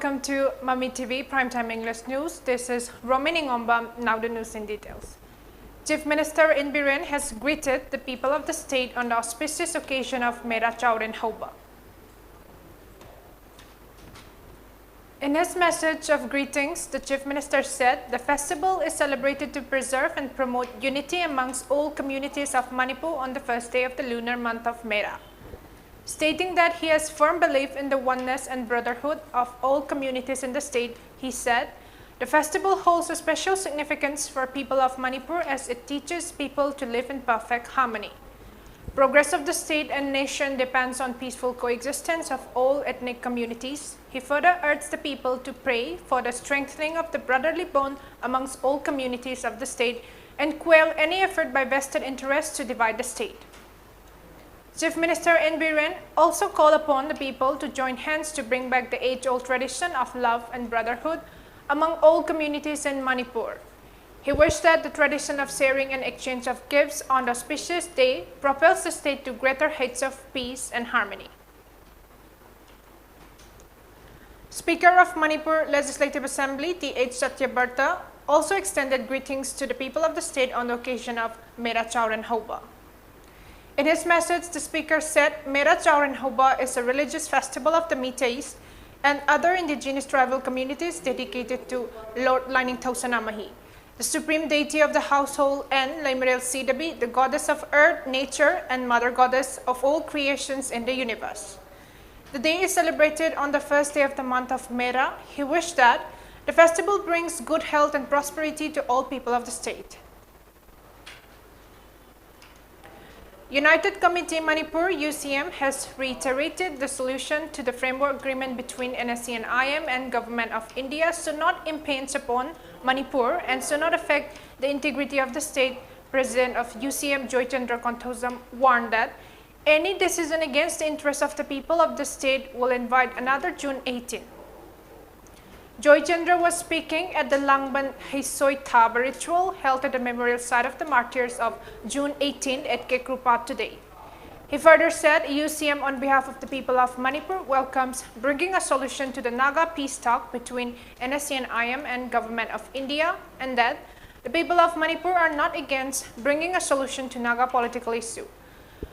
welcome to Mami TV Primetime English News. This is ROMEE NINGOMBAM, now the news in details. Chief Minister in Biren has greeted the people of the state on the auspicious occasion of Mera Chauren Hoba. In his message of greetings, the Chief Minister said the festival is celebrated to preserve and promote unity amongst all communities of Manipur on the first day of the lunar month of Mera. Stating that he has firm belief in the oneness and brotherhood of all communities in the state, he said, the festival holds a special significance for people of Manipur as it teaches people to live in perfect harmony. Progress of the state and nation depends on peaceful coexistence of all ethnic communities. He further urged the people to pray for the strengthening of the brotherly bond amongst all communities of the state and quell any effort by vested interests to divide the state. Chief Minister N. Biren also called upon the people to join hands to bring back the age-old tradition of love and brotherhood among all communities in Manipur. He wished that the tradition of sharing and exchange of gifts on the auspicious day propels the state to greater heights of peace and harmony. Speaker of Manipur Legislative Assembly T.H. Satyabarta also extended greetings to the people of the state on the occasion of Mera Chauren Hoba. In his message, the speaker said Mera Chauren Hoba is a religious festival of the Meiteis and other indigenous tribal communities dedicated to Lord Lining Thausanamahi, the supreme deity of the household, and Laimarel Sidabi, the goddess of earth, nature, and mother goddess of all creations in the universe. The day is celebrated on the first day of the month of Mera. He wished that the festival brings good health and prosperity to all people of the state. United Committee Manipur UCM has reiterated the solution to the framework agreement between NSC and IM and Government of India should not impinge upon Manipur and should not affect the integrity of the state. President of UCM Joy Chandra Konthozam warned that any decision against the interests of the people of the state will invite another June 18. Joy Chandra was speaking at the Langban Hisoi Thaba ritual held at the memorial site of the martyrs of June 18 at Kekrupa today. He further said UCM on behalf of the people of Manipur welcomes bringing a solution to the Naga peace talk between NSC and IM and Government of India, and that the people of Manipur are not against bringing a solution to Naga political issue.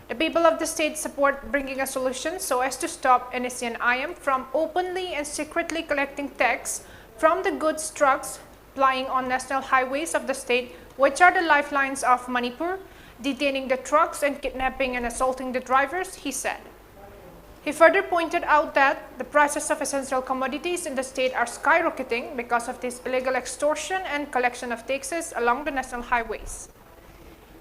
The people of the state support bringing a solution so as to stop NSC and IM from openly and secretly collecting tax from the goods trucks plying on national highways of the state, which are the lifelines of Manipur, detaining the trucks and kidnapping and assaulting the drivers, he said. He further pointed out that the prices of essential commodities in the state are skyrocketing because of this illegal extortion and collection of taxes along the national highways.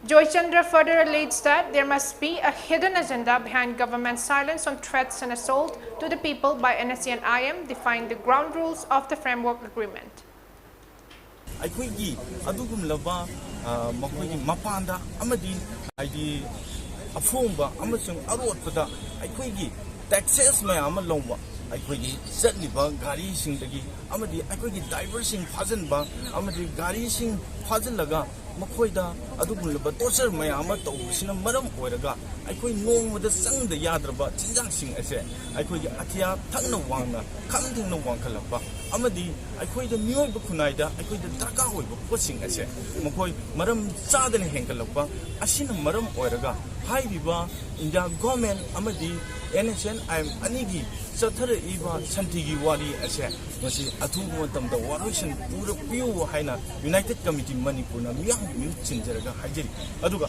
Joy Chandra further alleged that there must be a hidden agenda behind government silence on threats and assault to the people by NSC and IM, defying the ground rules of the framework agreement. Makoida adugulaba torture mayama tawsina maram oiraga aikoi nongmada sangda yadraba chinjang sing ase aikoi athia thangna wangna khamdingna wangkhalapa amadi aikoi da miyoiba khunaida aikoi da darka hoiba posing ase makoi maram chadana hengalapa asina maram oiraga haibiba India government amadi NHN I'm anigi sathara iba santigi wali ase masi athubu tamda waroisan pura piu haina United Committee Manipur na miyang chinjaraga hajiri aduga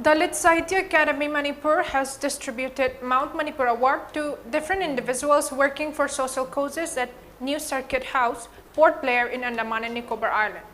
Dalit Sahitya Academy Manipur has distributed Mount Manipur Award to different individuals working for social causes at New Circuit House, Port Blair in Andaman and Nicobar Island.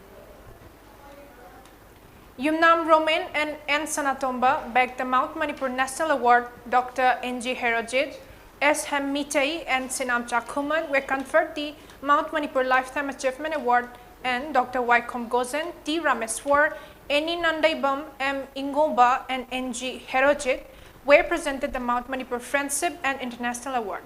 Yumnam Romain and N. Sanatomba bagged the Mount Manipur National Award. Dr. N.G. Herojit, S. Ham Mitei and Sinam Chakhuman were conferred the Mount Manipur Lifetime Achievement Award, and Dr. Waikom Gozen, T. Rameswar, N.E. Nandaibam, M. Ingomba and N.G. Herojit were presented the Mount Manipur Friendship and International Award.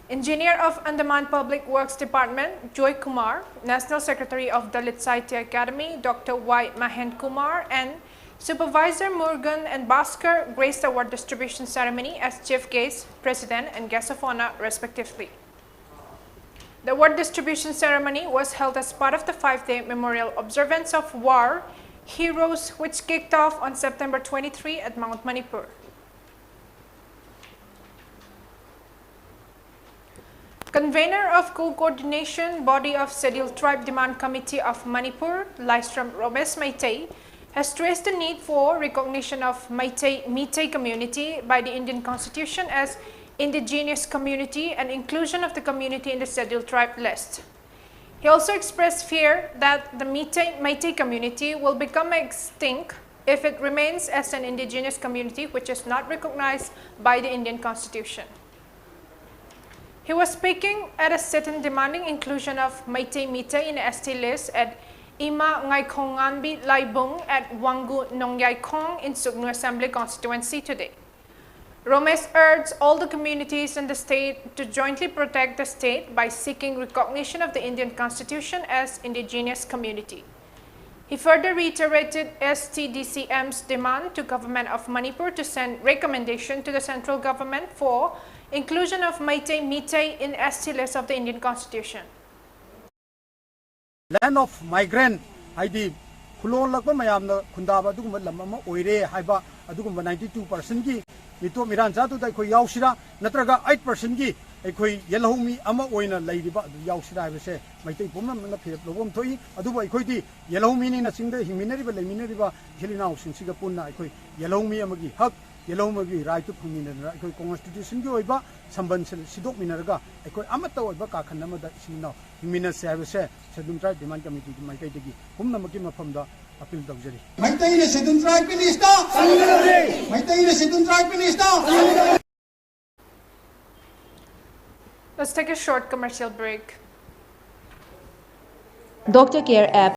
Engineer of Andaman Public Works Department, Joy Kumar, National Secretary of Dalit Sahitya Academy, Dr. Y. Mahend Kumar, and Supervisor Murugan and Bhaskar graced the award distribution ceremony as chief guest, president, and guest of honor, respectively. The award distribution ceremony was held as part of the 5-day memorial observance of war heroes, which kicked off on September 23 at Mount Manipur. Convener of Co-Coordination Body of Scheduled Tribe Demand Committee of Manipur, Laistram ROMEE, has stressed the need for recognition of Meitei community by the Indian Constitution as indigenous community and inclusion of the community in the Scheduled Tribe list. He also expressed fear that the Meitei community will become extinct if it remains as an indigenous community which is not recognized by the Indian Constitution. He was speaking at a sit-in demanding inclusion of Meitei in the ST list at Ima Ngaikonganbi Laibung at Wangu Nongyai Kong in Suknu Assembly constituency today. ROMEE urged all the communities in the state to jointly protect the state by seeking recognition of the Indian Constitution as indigenous community. He further reiterated STDCM's demand to Government of Manipur to send recommendation to the central government for inclusion of Meitei in ST list of the Indian Constitution. Land of migrant, ID, Kulon Lakba Mayamna, Kundaba, Duguma Lamama, Oire, Haiba, Aduguma 92% gi, Mito Miranzatu, the Koyaushira, Natraga 8% gi, a Koy Yellowmi, Ama Oina, Lady Yaushira, I say, Meitei Pumam, and the Pilom Toy, Aduba Koidi, Yellow meaning a single Himinariba, Laminariba, Hilinaus in Singapore, Yellowmi Amagi, Hug. Yellow Magi, right to Pumin and Constitution Joiba, Samban Sidok Minaraga, a Koy Amata Baka Kanama that she now, Himina Service, Sedum Tribe Demand Committee, my Kaitaki, Humnamakima from the Appeal Luxury. My Taylor Sedum Tribe Minister! My Taylor Sedum Tribe Minister! Let's take a short commercial break. Dr. Care app.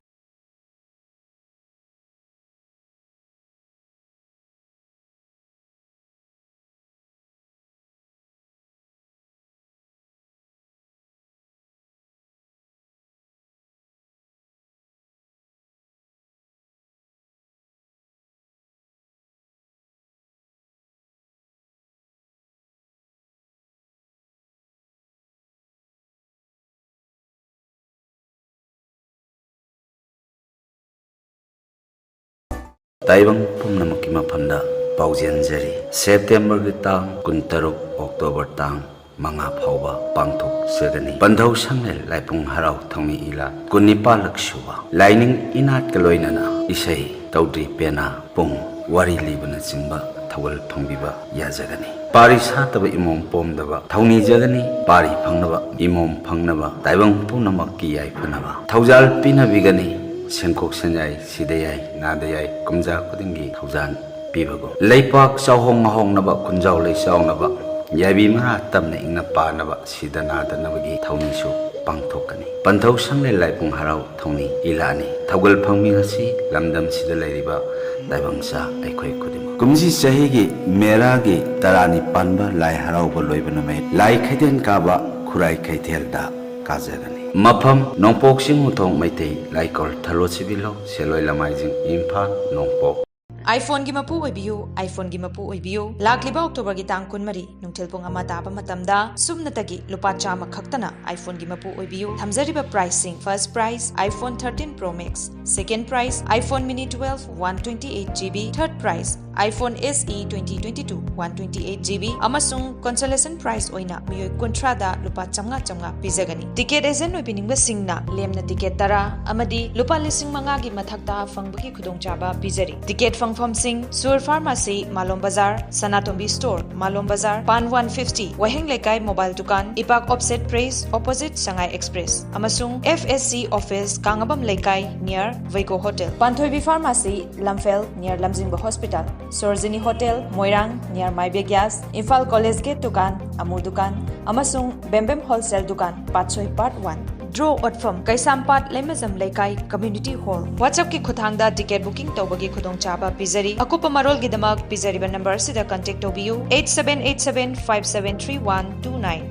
Taibang pumnamakki mafamda paujenjari September gi tang 23 October tang manga phauba pangthok segani bandhau sangnel laipung harau thongmi ila 19 laksuba lining inat kaloinana isai taudri pena pung wari libana chingba thawal phangbiba yajagani pari sataba imom pomdaba thawni jagani pari phangnaba imom phangnaba taibang pumnamakki yai phanaba thawjal pinabigani Sengkok Senjai, Sidayai, Nadayai, Kumja Kudingi, Taujan, Pibago. Laypak, Sauhong Mahong Naba, Kunjau Lay Sau Naba, Yabi Mara Tamna Inga Pa Naba, Sidana Nabagi, Taunisu, Pangtokani. Pantau Sangle Laipung Harau, Tony, Ilani, Tawal Pangminasi, Lamdam Sidalay Riba, Daibangsa, Aikoi Kudim. Kumji Sahigi, Meragi, Tarani Panba, Lai Harau Boloibaname, Lai Kaiden Kaba, Kurai Kaitelda, Kazagani. Mafam Nongpoksing Hutong Meitei Laikol Talosibilo Seloi Lamaijing Impa Nongpok iPhone gi mapu oibiu iPhone gi mapu oibiu lakliba October gi tang kun mari nungthil pung ama taba matamda sumnatagi lupa chama khaktana iPhone gi mapu oibiu thamjariba pricing first price iPhone 13 Pro Max second price iPhone Mini 12 128GB third price iPhone SE 2022 128GB amasung consolation price oina miyoi kontrada lupa chamnga pizagani ticket agent oibiningba singna lemna ticket tara amadi lupa lising manga gi mathakta fangbagi khudongchaba pizari ticket Fangfam Singh, Sur Pharmacy, Malom Bazar, Sanatombi Store, Malom Bazar, Pan 150, Waheng Lekai Mobile Dukan, Ipak Offset Praise, opposite Shanghai Express, Amasung FSC Office, Kangabam Lekai, near Vaiko Hotel, Panthoibi Pharmacy, Lamfel, near Lamjingba Hospital, Sorzini Hotel, Moirang, near Maibia Gas, Infal College Gate Dukan, Amu Dukan, Amasung Bembem Wholesale Dukan, Patsoi Part 1. Draw Otfam Kaisampat Lemazam Lekai Community Hall. WhatsApp ki khuthangda ticket booking tawbagi khudongchaba pizari. Akupa marol gidamak pizariba number sida contact tobiyu 8787573129.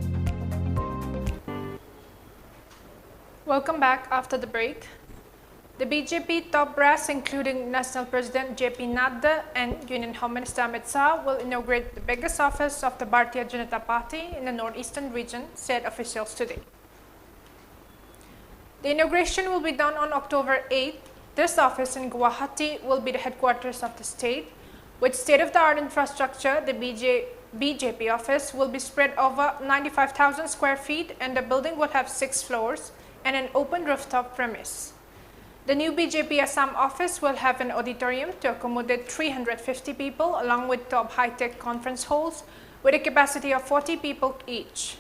Welcome back after the break. The BJP top brass, including National President JP Nadda and Union Home Minister Amit Shah, will inaugurate the biggest office of the Bharatiya Janata Party in the northeastern region, said officials today. The inauguration will be done on October 8th. This office in Guwahati will be the headquarters of the state. With state-of-the-art infrastructure, the BJP office will be spread over 95,000 square feet, and the building will have 6 floors and an open rooftop premise. The new BJP Assam office will have an auditorium to accommodate 350 people, along with top high-tech conference halls with a capacity of 40 people each.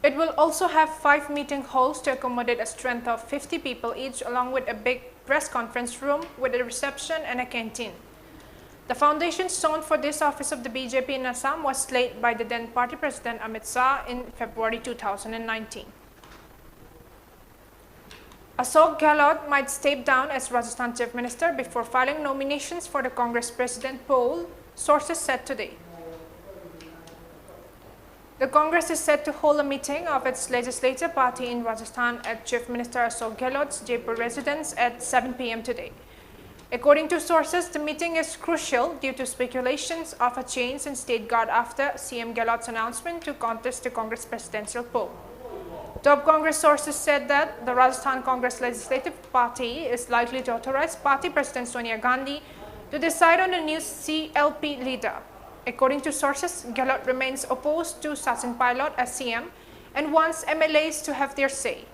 It will also have 5 meeting halls to accommodate a strength of 50 people each, along with a big press conference room with a reception and a canteen. The foundation stone for this office of the BJP in Assam was laid by the then party president Amit Shah in February 2019. Ashok Gehlot might step down as Rajasthan Chief Minister before filing nominations for the Congress President poll, sources said today. The Congress is set to hold a meeting of its legislative party in Rajasthan at Chief Minister Ashok Gehlot's Jaipur residence at 7 p.m. today. According to sources, the meeting is crucial due to speculations of a change in state guard after CM Gehlot's announcement to contest the Congress presidential poll. Top Congress sources said that the Rajasthan Congress Legislative Party is likely to authorize Party President Sonia Gandhi to decide on a new CLP leader. According to sources, Gehlot remains opposed to Sachin Pilot as CM and wants MLAs to have their say.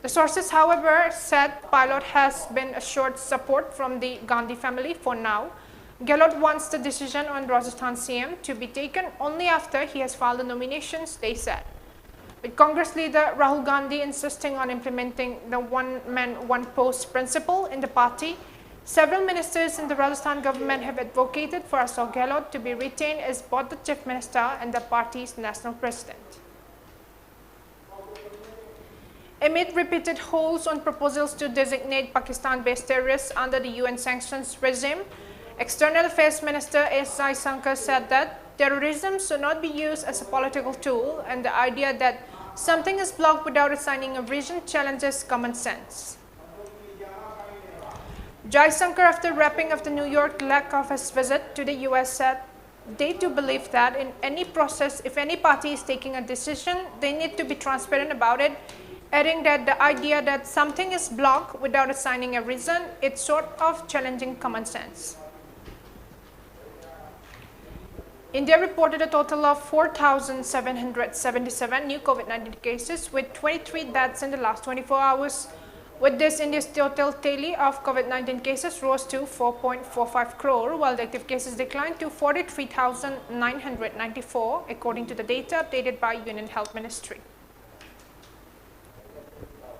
The sources, however, said Pilot has been assured support from the Gandhi family for now. Gehlot wants the decision on Rajasthan CM to be taken only after he has filed the nominations, they said. With Congress leader Rahul Gandhi insisting on implementing the one-man, one-post principle in the party, several ministers in the Rajasthan government have advocated for Ashok Gehlot to be retained as both the chief minister and the party's national president. Amid repeated holds on proposals to designate Pakistan-based terrorists under the UN sanctions regime, External Affairs Minister S. Jaishankar said that terrorism should not be used as a political tool, and the idea that something is blocked without assigning a reason challenges common sense. Jaishankar, after wrapping up the New York leg of his visit to the US, said they too believe that in any process, if any party is taking a decision, they need to be transparent about it, adding that the idea that something is blocked without assigning a reason, it's sort of challenging common sense. India reported a total of 4,777 new COVID-19 cases with 23 deaths in the last 24 hours. With this, India's total tally of COVID-19 cases rose to 4.45 crore, while the active cases declined to 43,994, according to the data updated by Union Health Ministry.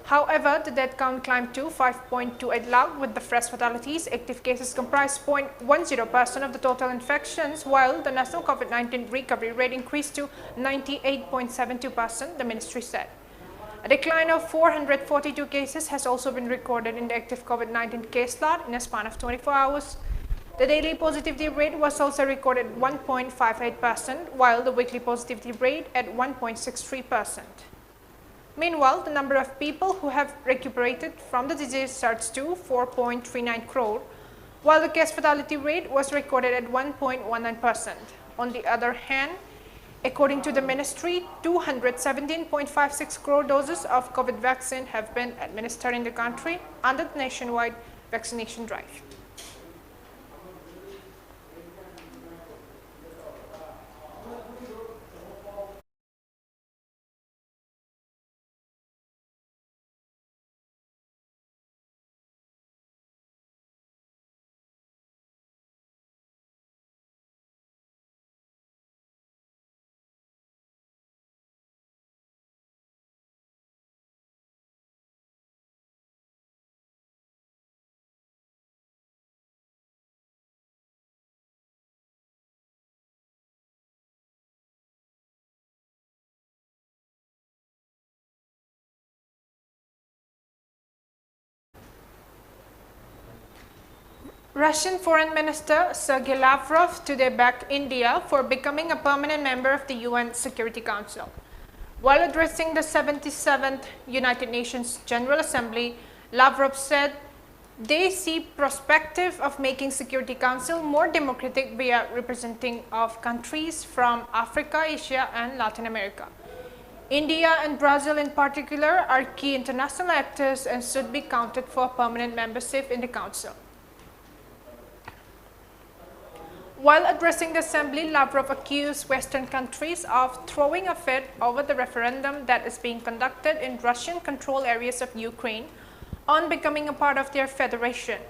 However, the death count climbed to 5.28 lakh, with the fresh fatalities. Active cases comprise 0.10% of the total infections, while the national COVID-19 recovery rate increased to 98.72%, the ministry said. A decline of 442 cases has also been recorded in the active COVID-19 case load in a span of 24 hours. The daily positivity rate was also recorded at 1.58%, while the weekly positivity rate at 1.63%. Meanwhile, the number of people who have recuperated from the disease surged to 4.39 crore, while the case fatality rate was recorded at 1.19%. On the other hand, according to the ministry, 217.56 crore doses of COVID vaccine have been administered in the country under the nationwide vaccination drive. Russian Foreign Minister Sergei Lavrov today backed India for becoming a permanent member of the UN Security Council. While addressing the 77th United Nations General Assembly, Lavrov said they see perspective of making Security Council more democratic via representing of countries from Africa, Asia and Latin America. India and Brazil in particular are key international actors and should be counted for permanent membership in the Council. While addressing the Assembly, Lavrov accused Western countries of throwing a fit over the referendum that is being conducted in Russian-controlled areas of Ukraine on becoming a part of their federation.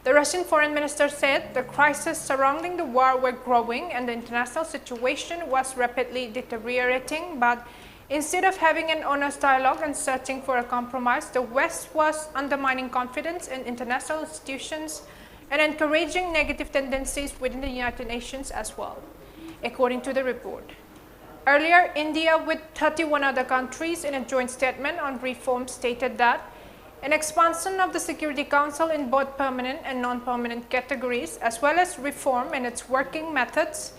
The Russian foreign minister said the crisis surrounding the war were growing and the international situation was rapidly deteriorating, but instead of having an honest dialogue and searching for a compromise, the West was undermining confidence in international institutions and encouraging negative tendencies within the United Nations as well, according to the report. Earlier, India, with 31 other countries in a joint statement on reform, stated that an expansion of the Security Council in both permanent and non-permanent categories, as well as reform in its working methods,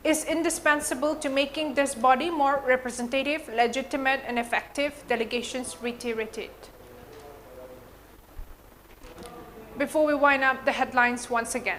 is indispensable to making this body more representative, legitimate and effective, delegations reiterated. Before we wind up the headlines once again.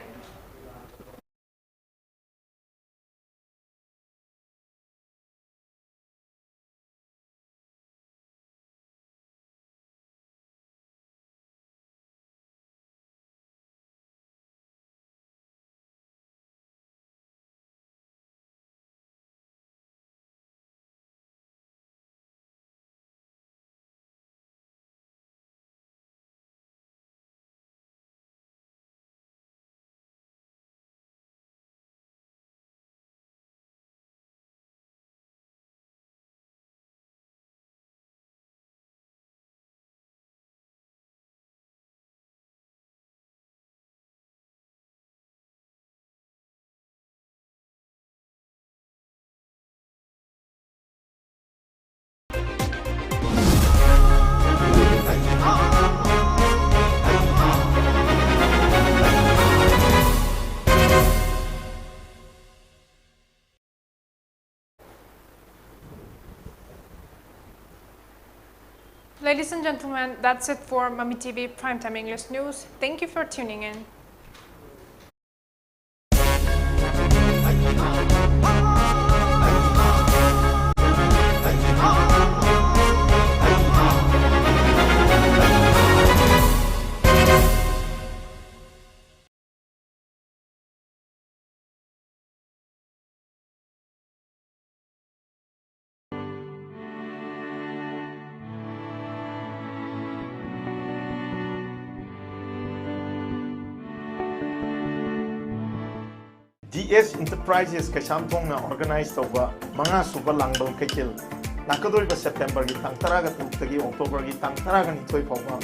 Ladies and gentlemen, that's it for Mami TV Primetime English News. Thank you for tuning in. DS Enterprises Kasamtong na organize tawba mga suba langbal kaitil nakadori ba September gi tang taraga tagi October gi tang taraga ni toy pawba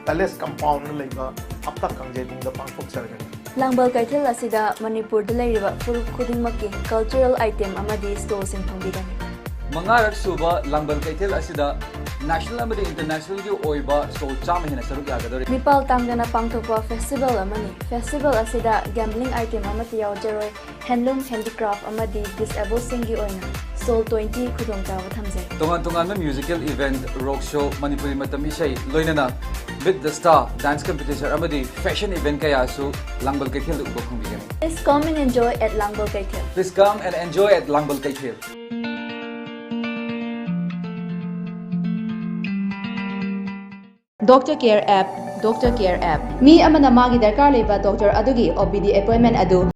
Palace compound na laiba apta kangjay bung da pangthok sargani langbal kaitil asida Manipur da laiba furup khudingmakki cultural item amadi store sing thongbidani mangarak suba langbal kaitil asida national amadi international gi oiba so chama hena saruk yagadori Nipal Tangana Pangthopa Festival amani festival asida gambling item amati yawjaroi handloom handicraft amadi disabled singi oina Soul 20 khudongtawa thamjai tongan musical event rock show manipuri matam isai loinana with the star dance competition amadi fashion event kaya su langbal kaitil ubo khungbigani Please come and enjoy at Langbal Kaitil. Please come and enjoy at langbal kaitil Doctor Care App Mi amana magi darkar leba doctor adugi OPD appointment adu